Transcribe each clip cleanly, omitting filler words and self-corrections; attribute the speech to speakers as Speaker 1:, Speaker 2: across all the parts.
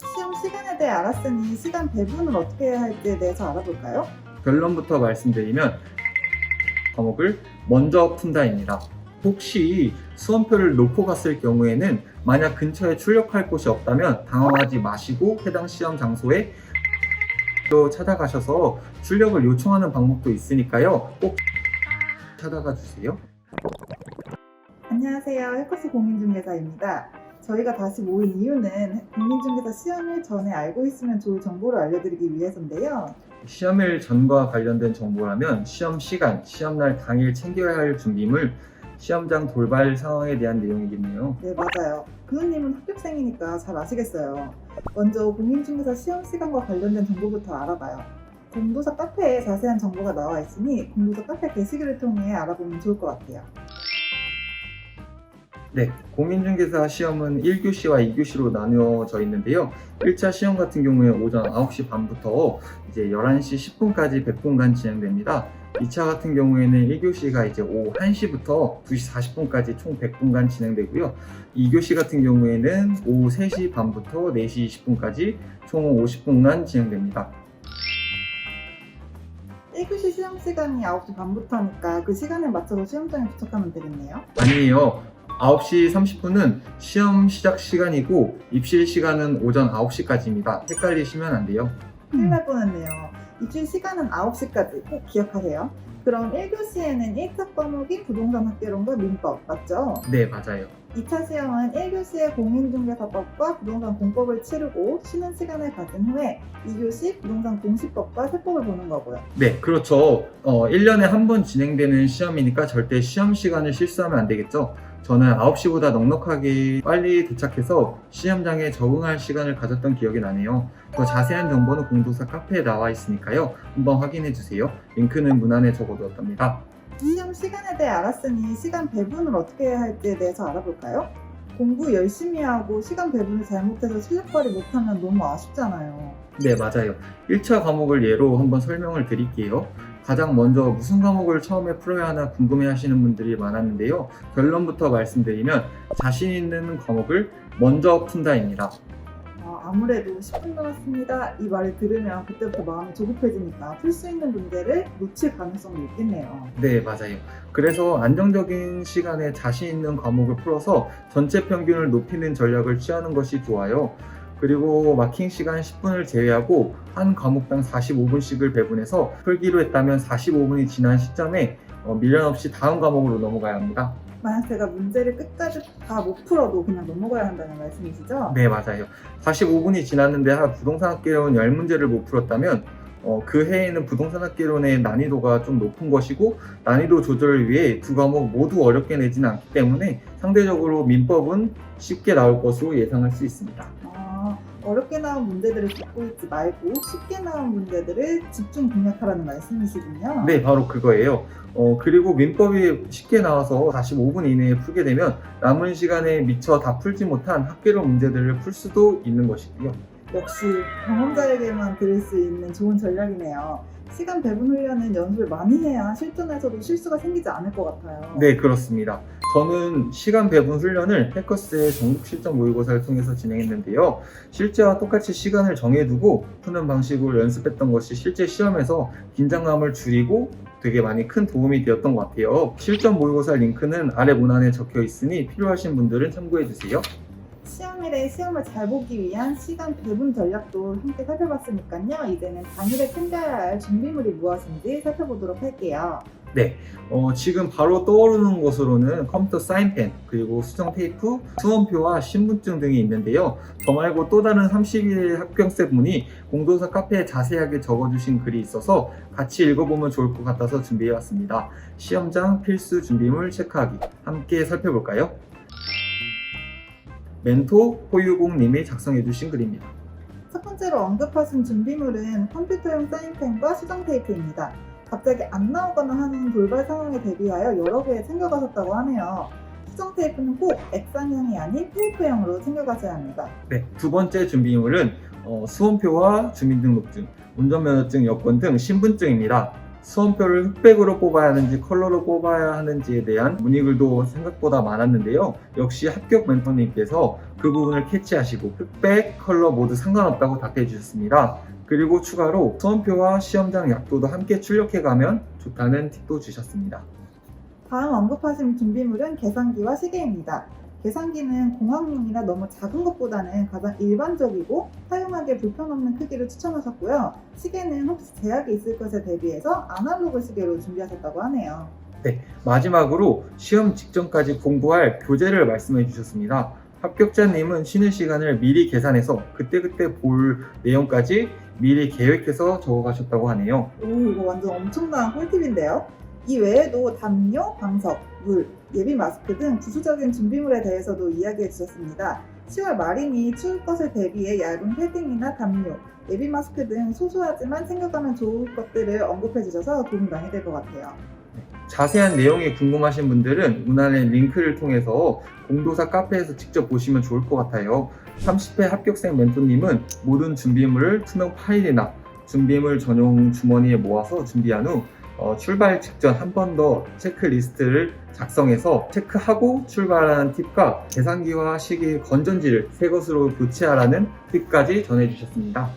Speaker 1: 시험 시간에 대해 알았으니 시간 배분을 어떻게 해야 할지에 대해서 알아볼까요?
Speaker 2: 결론부터 말씀드리면 과목을 먼저 푼다입니다. 혹시 수험표를 놓고 갔을 경우에는 만약 근처에 출력할 곳이 없다면 당황하지 마시고 해당 시험 장소에 또 찾아가셔서 출력을 요청하는 방법도 있으니까요. 꼭 찾아가 주세요.
Speaker 1: 안녕하세요. 해커스 공인중개사입니다. 저희가 다시 모인 이유는 공인중개사 시험일 전에 알고 있으면 좋을 정보를 알려드리기 위해서인데요.
Speaker 2: 시험일 전과 관련된 정보라면 시험 시간, 시험날 당일 챙겨야 할 준비물, 시험장 돌발 상황에 대한 내용이겠네요.
Speaker 1: 네, 맞아요. 근우님은 합격생이니까 잘 아시겠어요. 먼저 공인중개사 시험 시간과 관련된 정보부터 알아봐요. 공도사 카페에 자세한 정보가 나와 있으니 공도사 카페 게시글을 통해 알아보면 좋을 것 같아요.
Speaker 2: 네, 공인중개사 시험은 1교시와 2교시로 나누어져 있는데요. 1차 시험 같은 경우에 오전 9시 반부터 이제 11시 10분까지 100분간 진행됩니다. 2차 같은 경우에는 1교시가 이제 오후 1시부터 2시 40분까지 총 100분간 진행되고요. 2교시 같은 경우에는 오후 3시 반부터 4시 20분까지 총 50분간 진행됩니다.
Speaker 1: 1교시 시험 시간이 9시 반부터니까 그 시간에 맞춰서 시험장에 도착하면 되겠네요.
Speaker 2: 아니에요. 9시 30분은 시험 시작 시간이고 입실 시간은 오전 9시까지입니다. 헷갈리시면 안 돼요.
Speaker 1: 큰일 날 뻔했네요. 입실 시간은 9시까지 꼭 기억하세요. 그럼 1교시에는 1차 과목이 부동산 학개론과 민법 맞죠?
Speaker 2: 네, 맞아요.
Speaker 1: 2차 시험은 1교시에 공인중개사법과 부동산 공법을 치르고 쉬는 시간을 가진 후에 2교시 부동산 공시법과 세법을 보는 거고요.
Speaker 2: 네, 그렇죠. 1년에 한 번 진행되는 시험이니까 절대 시험 시간을 실수하면 안 되겠죠. 저는 9시보다 넉넉하게 빨리 도착해서 시험장에 적응할 시간을 가졌던 기억이 나네요. 더 자세한 정보는 공도사 카페에 나와 있으니까요. 한번 확인해 주세요. 링크는 문안에 적어두었답니다.
Speaker 1: 시험 시간에 대해 알았으니 시간 배분을 어떻게 해야 할지에 대해서 알아볼까요? 공부 열심히 하고 시간 배분을 잘못해서 실력 발휘 못하면 너무 아쉽잖아요.
Speaker 2: 네, 맞아요. 1차 과목을 예로 한번 설명을 드릴게요. 가장 먼저 무슨 과목을 처음에 풀어야 하나 궁금해 하시는 분들이 많았는데요. 결론부터 말씀드리면 자신 있는 과목을 먼저 푼다입니다.
Speaker 1: 아무래도 10분 남았습니다. 이 말을 들으면 그때부터 마음이 조급해지니까 풀 수 있는 문제를 놓칠 가능성도 있겠네요.
Speaker 2: 네, 맞아요. 그래서 안정적인 시간에 자신 있는 과목을 풀어서 전체 평균을 높이는 전략을 취하는 것이 좋아요. 그리고 마킹 시간 10분을 제외하고 한 과목당 45분씩을 배분해서 풀기로 했다면 45분이 지난 시점에 미련 없이 다음 과목으로 넘어가야 합니다.
Speaker 1: 만약 제가 문제를 끝까지 다 못 풀어도 그냥 넘어가야 한다는 말씀이시죠?
Speaker 2: 네, 맞아요. 45분이 지났는데 부동산 학개론 10문제를 못 풀었다면 그 해에는 부동산 학개론의 난이도가 좀 높은 것이고 난이도 조절을 위해 두 과목 모두 어렵게 내지는 않기 때문에 상대적으로 민법은 쉽게 나올 것으로 예상할 수 있습니다.
Speaker 1: 어렵게 나온 문제들을 듣고 있지 말고 쉽게 나온 문제들을 집중 공략하라는 말씀이시군요.
Speaker 2: 네, 바로 그거예요. 그리고 민법이 쉽게 나와서 45분 이내에 풀게 되면 남은 시간에 미처 다 풀지 못한 학개론 문제들을 풀 수도 있는 것이고요.
Speaker 1: 역시 경험자에게만 들을 수 있는 좋은 전략이네요. 시간 배분 훈련은 연습을 많이 해야 실전에서도 실수가 생기지 않을 것 같아요.
Speaker 2: 네, 그렇습니다. 저는 시간 배분 훈련을 해커스의 전국 실전 모의고사를 통해서 진행했는데요. 실제와 똑같이 시간을 정해두고 푸는 방식으로 연습했던 것이 실제 시험에서 긴장감을 줄이고 되게 많이 큰 도움이 되었던 것 같아요. 실전 모의고사 링크는 아래 문안에 적혀 있으니 필요하신 분들은 참고해 주세요.
Speaker 1: 시험일에 시험을 잘 보기 위한 시간 배분 전략도 함께 살펴봤으니까요. 이제는 당일에 챙겨야 할 준비물이 무엇인지 살펴보도록 할게요.
Speaker 2: 네, 지금 바로 떠오르는 것으로는 컴퓨터 사인펜, 그리고 수정 테이프, 수험표와 신분증 등이 있는데요. 저 말고 또 다른 30일 합격생분이 공도사 카페에 자세하게 적어주신 글이 있어서 같이 읽어보면 좋을 것 같아서 준비해왔습니다. 시험장 필수 준비물 체크하기, 함께 살펴볼까요? 멘토 호유공님이 작성해주신 글입니다.
Speaker 1: 첫 번째로 언급하신 준비물은 컴퓨터용 사인펜과 수정 테이프입니다. 갑자기 안 나오거나 하는 돌발 상황에 대비하여 여러 개 챙겨가셨다고 하네요. 수정 테이프는 꼭 액상형이 아닌 테이프형으로 챙겨가셔야 합니다.
Speaker 2: 네, 두 번째 준비물은 수험표와 주민등록증, 운전면허증, 여권 등 신분증입니다. 수험표를 흑백으로 뽑아야 하는지 컬러로 뽑아야 하는지에 대한 문의글도 생각보다 많았는데요. 역시 합격 멘토님께서 그 부분을 캐치하시고 흑백, 컬러 모두 상관없다고 답해 주셨습니다. 그리고 추가로 수험표와 시험장 약도도 함께 출력해가면 좋다는 팁도 주셨습니다.
Speaker 1: 다음 언급하신 준비물은 계산기와 시계입니다. 계산기는 공학용이라 너무 작은 것보다는 가장 일반적이고 사용하기에 불편 없는 크기를 추천하셨고요. 시계는 혹시 제약이 있을 것에 대비해서 아날로그 시계로 준비하셨다고 하네요.
Speaker 2: 마지막으로 시험 직전까지 공부할 교재를 말씀해 주셨습니다. 합격자님은 쉬는 시간을 미리 계산해서 그때그때 볼 내용까지 미리 계획해서 적어가셨다고 하네요.
Speaker 1: 오, 이거 완전 엄청난 꿀팁인데요. 이 외에도 담요, 방석, 물, 예비 마스크 등 부수적인 준비물에 대해서도 이야기해 주셨습니다. 10월 말이니 추울 것을 대비해 얇은 패딩이나 담요, 예비 마스크 등 소소하지만 챙겨가면 좋을 것들을 언급해 주셔서 도움이 많이 될 것 같아요.
Speaker 2: 자세한 내용이 궁금하신 분들은 문안의 링크를 통해서 공도사 카페에서 직접 보시면 좋을 것 같아요. 30회 합격생 멘토님은 모든 준비물을 투명 파일이나 준비물 전용 주머니에 모아서 준비한 후 출발 직전 한 번 더 체크리스트를 작성해서 체크하고 출발하는 팁과 계산기와 시계 건전지를 새 것으로 교체하라는 팁까지 전해주셨습니다.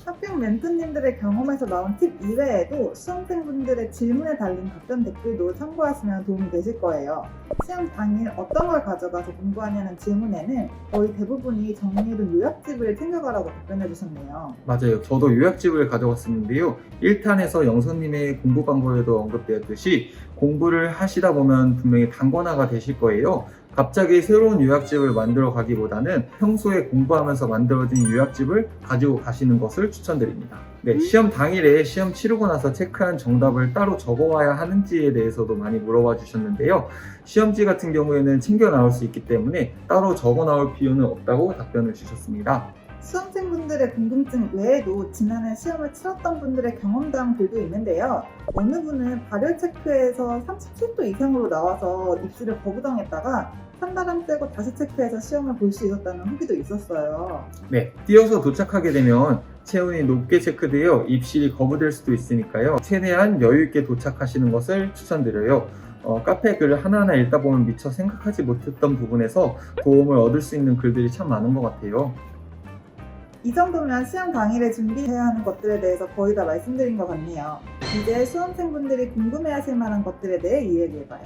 Speaker 1: 합격 멘토님들의 경험에서 나온 팁 이외에도 수험생분들의 질문에 달린 답변 댓글도 참고하시면 도움이 되실 거예요. 시험 당일 어떤 걸 가져가서 공부하냐는 질문에는 거의 대부분이 정리해둔 요약집을 챙겨가라고 답변해 주셨네요.
Speaker 2: 맞아요. 저도 요약집을 가져왔었는데요. 1탄에서 영선님의 공부 방법에도 언급되었듯이 공부를 하시다 보면 분명히 단권화가 되실 거예요. 갑자기 새로운 요약집을 만들어 가기보다는 평소에 공부하면서 만들어진 요약집을 가지고 가시는 것을 추천드립니다. 네, 시험 당일에 시험 치르고 나서 체크한 정답을 따로 적어와야 하는지에 대해서도 많이 물어봐 주셨는데요. 시험지 같은 경우에는 챙겨 나올 수 있기 때문에 따로 적어 나올 필요는 없다고 답변을 주셨습니다.
Speaker 1: 수험생분들의 궁금증 외에도 지난해 시험을 치렀던 분들의 경험담 글도 있는데요. 어느 분은 발열 체크에서 37도 이상으로 나와서 입시를 거부당했다가 한 달 안 떼고 다시 체크해서 시험을 볼 수 있었다는 후기도 있었어요.
Speaker 2: 네, 뛰어서 도착하게 되면 체온이 높게 체크되어 입실이 거부될 수도 있으니까요. 최대한 여유 있게 도착하시는 것을 추천드려요. 카페 글을 하나하나 읽다 보면 미처 생각하지 못했던 부분에서 도움을 얻을 수 있는 글들이 참 많은 것 같아요.
Speaker 1: 이 정도면 시험 당일에 준비해야 하는 것들에 대해서 거의 다 말씀드린 것 같네요. 이제 수험생분들이 궁금해하실 만한 것들에 대해 이야기해봐요.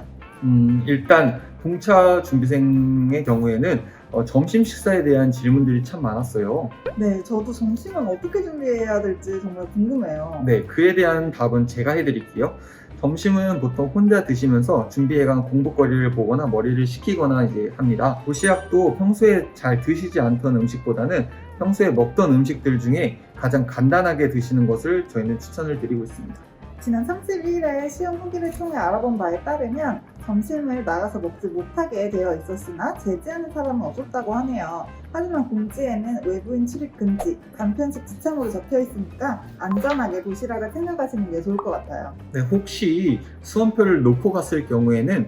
Speaker 2: 일단 동차 준비생의 경우에는 점심 식사에 대한 질문들이 참 많았어요.
Speaker 1: 네, 저도 점심은 어떻게 준비해야 될지 정말 궁금해요.
Speaker 2: 네, 그에 대한 답은 제가 해드릴게요. 점심은 보통 혼자 드시면서 준비해간 공부거리를 보거나 머리를 식히거나 이제 합니다. 도시락도 평소에 잘 드시지 않던 음식보다는 평소에 먹던 음식들 중에 가장 간단하게 드시는 것을 저희는 추천을 드리고 있습니다.
Speaker 1: 지난 31일에 시험 후기를 통해 알아본 바에 따르면 점심을 나가서 먹지 못하게 되어 있었으나 제지하는 사람은 없었다고 하네요. 하지만 공지에는 외부인 출입 금지, 간편식 지참으로 적혀 있으니까 안전하게 도시락을 챙겨가시는 게 좋을 것 같아요.
Speaker 2: 네, 혹시 수험표를 놓고 갔을 경우에는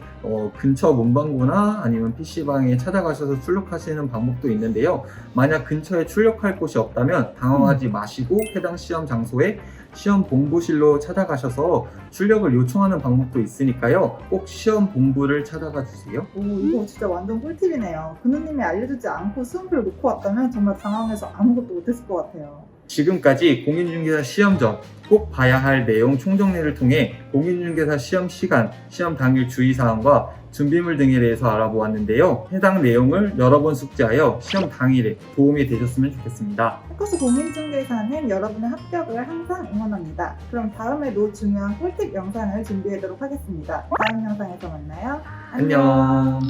Speaker 2: 근처 문방구나 아니면 PC방에 찾아가셔서 출력하시는 방법도 있는데요. 만약 근처에 출력할 곳이 없다면 당황하지 마시고 해당 시험 장소에 시험 본부실로 찾아가셔서 출력을 요청하는 방법도 있으니까요. 꼭 시험 본부를 찾아가 주세요.
Speaker 1: 오, 이거 진짜 완전 꿀팁이네요. 근우님이 알려주지 않고 수험표를 놓고 왔다면 정말 당황해서 아무것도 못했을 것 같아요.
Speaker 2: 지금까지 공인중개사 시험 전 꼭 봐야 할 내용 총정리를 통해 공인중개사 시험 시간, 시험 당일 주의사항과 준비물 등에 대해서 알아보았는데요. 해당 내용을 여러 번 숙지하여 시험 당일에 도움이 되셨으면 좋겠습니다.
Speaker 1: 포커스 공인중개사는 여러분의 합격을 항상 응원합니다. 그럼 다음에도 중요한 꿀팁 영상을 준비하도록 하겠습니다. 다음 영상에서 만나요.
Speaker 2: 안녕.